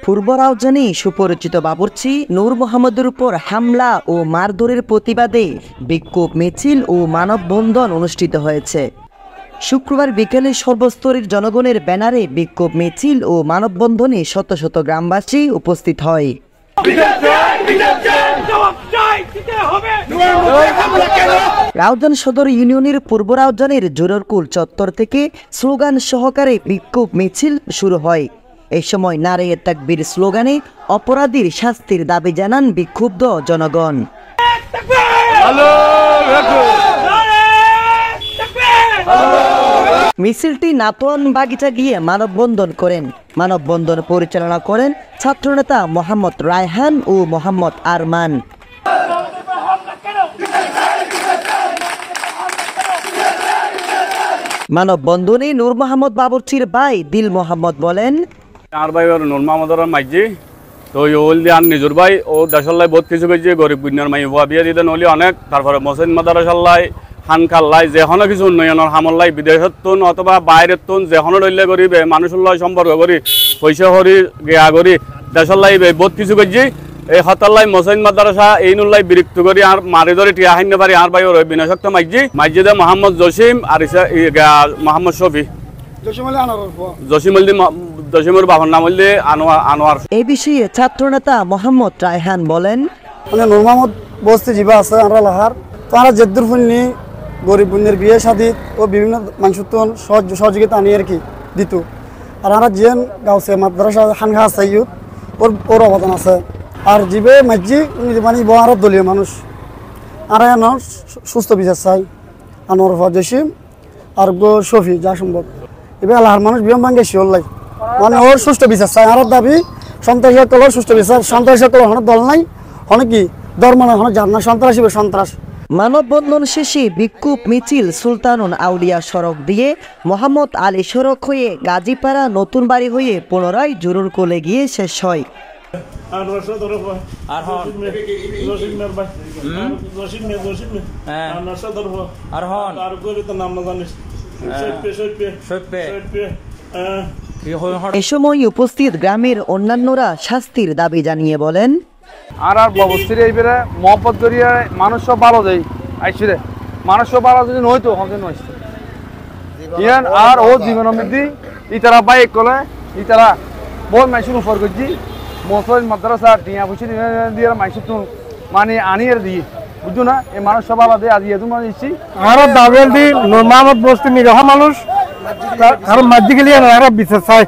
পূর্ব রাউজানে সুপরিচিত বাবুর্চি নূর মোহাম্মদের উপর হামলা ও মারধরের প্রতিবাদে বিক্ষোভ মিছিল ও মানববন্ধন অনুষ্ঠিত হয়েছে। শুক্রবার বিকেলে সর্বস্তরের জনগণের ব্যানারে বিক্ষোভ মিছিল ও মানববন্ধনে শত শত গ্রামবাসী উপস্থিত হয়। রাউজান সদর ইউনিয়নের পূর্ব রাউজানের জোররকুল চত্বর থেকে স্লোগান সহকারে বিক্ষোভ মিছিল শুরু হয়। এই সময় নারায়ে তাকবীর স্লোগানে অপরাধীর শাস্তির দাবি জানান বিক্ষুব্ধ জনগণ। মিছিলটি নাতোয়ান বাগিচা গিয়ে মানববন্ধন করেন। মানববন্ধন পরিচালনা করেন ছাত্রনেতা মোহাম্মদ রায়হান ও মোহাম্মদ আরমান। মানববন্ধনে নূর মোহাম্মদ বাবুর্চির ভাই দিল মোহাম্মদ বলেন, আর ভাই নূর মোহাম্মদ মাইজি তো ওল দিয়ে আর নিজের ভাই ও দেশাল্লাই বহুত কিছু করছে, গরিব গুণের মাই বুয়া বিয়ে দিতেন হলি অনেক, তারপরে মসজিদ মাদ্রাসাল্লাই হানকাল্লাই যেখানে কিছু উন্নয়নের হামল্লাই বিদেশের তুন অথবা বাইরের তুন যেখানে রইলে করিবে মানুষের সম্পর্ক করি পয়সা করি গেয়া করি দেশাল্লাই বহুত কিছু করছি। এই হতাল্লাই মসজিদ মাদ্রাসা এই নুল্লাই বিরক্ত করি আর মারি ধরে টিয়া হাইনে পারি আর ভাই ওর বিনাশক্ত মাইজি মাইজিদে মোহাম্মদ জসিম আর মোহাম্মদ শফি জসিমের বাবার নাম হইলে আনোয়ার। এই বিষয়ে ছাত্রনেতা মোহাম্মদ রায়হান বলেন, নূর মোহাম্মদ বস্তি জীবা আছে আমরা লাহার তারা জেদ্দুর ফুন্নি গরিব বুনের বিয়ে শাদী ও বিভিন্ন মানুষের সহযোগিতা আনি আর কি দিত। আর আমরা জিয়ান গাঁওছে মাদ্রাসা হানখা আছে ইউথ ওর অবদান আছে। আর জীবে মাঝি মানে বহারত দলীয় মানুষ আর সুস্থ বিচার চাই আনোয়ার জসিম আর শফি যা সম্ভব এবার আল্লাহর মানুষ বিয়ম ভাঙ্গে শিওল্লাই মানে ওর সুস্থ বিচার চাই। আর দাবি সন্ত্রাসী সকলের সুস্থ বিচার, সন্ত্রাসী সকল হনে দল নাই হনে কি ধর্ম নাই হনে জান না সন্ত্রাসী সন্ত্রাস। মানববন্ধন শেষে বিক্ষোভ মিছিল সুলতানুল আউলিয়া সড়ক দিয়ে মোহাম্মদ আলী সড়ক হয়ে গাজীপাড়া নতুন বাড়ি হয়ে পুনরায় জোররকুলে গিয়ে শেষ হয়। এ সময় উপস্থিত গ্রামের অন্যান্যরা শাস্তির দাবি জানিয়ে বলেন, আর ব্যবস্থির এইবারে মহব্বত করিয়া মানুষ সব ভালো দেয় আইসি রে মানুষ সব ভালো যদি নইতো হতে নইছে ইয়ান আর ও জীবনের মধ্যে ইতারা বাইক কলে ইতারা বহুত মাইসুর উপর করছি মসজিদ মাদ্রাসা টিয়া পুষি দিয়ে মাইসুর তুন মানে আনিয়ে দিয়ে বুঝছো না এই মানুষ সব ভালো দেয় আজ ইয়ে তোমার দিচ্ছি আর দাবেল দি নূর মোহাম্মদ বস্তি নিরহ মানুষ কারণ মাঝি গেলে আর বিচার চাই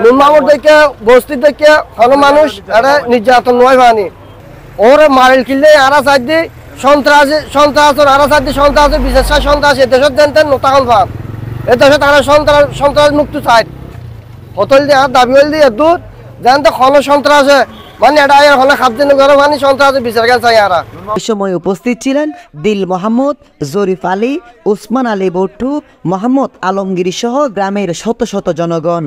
নূর মোহাম্মদ দেখে বস্তি দেখে হলো মানুষ এটা নির্যাতন নয় ভানি ওর মারিল কিনলে আরা সাইড দি সন্ত্রাস আরা সাইড দি সন্ত্রাস বিশেষ সন্ত্রাস এ দেশত দেন নতাহল ভাব এ দেশে তারা সন্ত্রাস মুক্ত চাই হতল দিয়ে আর দাবি হল দিয়ে দূর যেন তো হলো সন্ত্রাস মানে এটা হলে খাদ্য করে মানে সন্ত্রাস বিচার গেল চাই আরা। এই সময় উপস্থিত ছিলেন দিল মোহাম্মদ, জরিফ আলী, উসমান আলী বট্টু, মোহাম্মদ আলমগীর সহ গ্রামের শত শত জনগণ।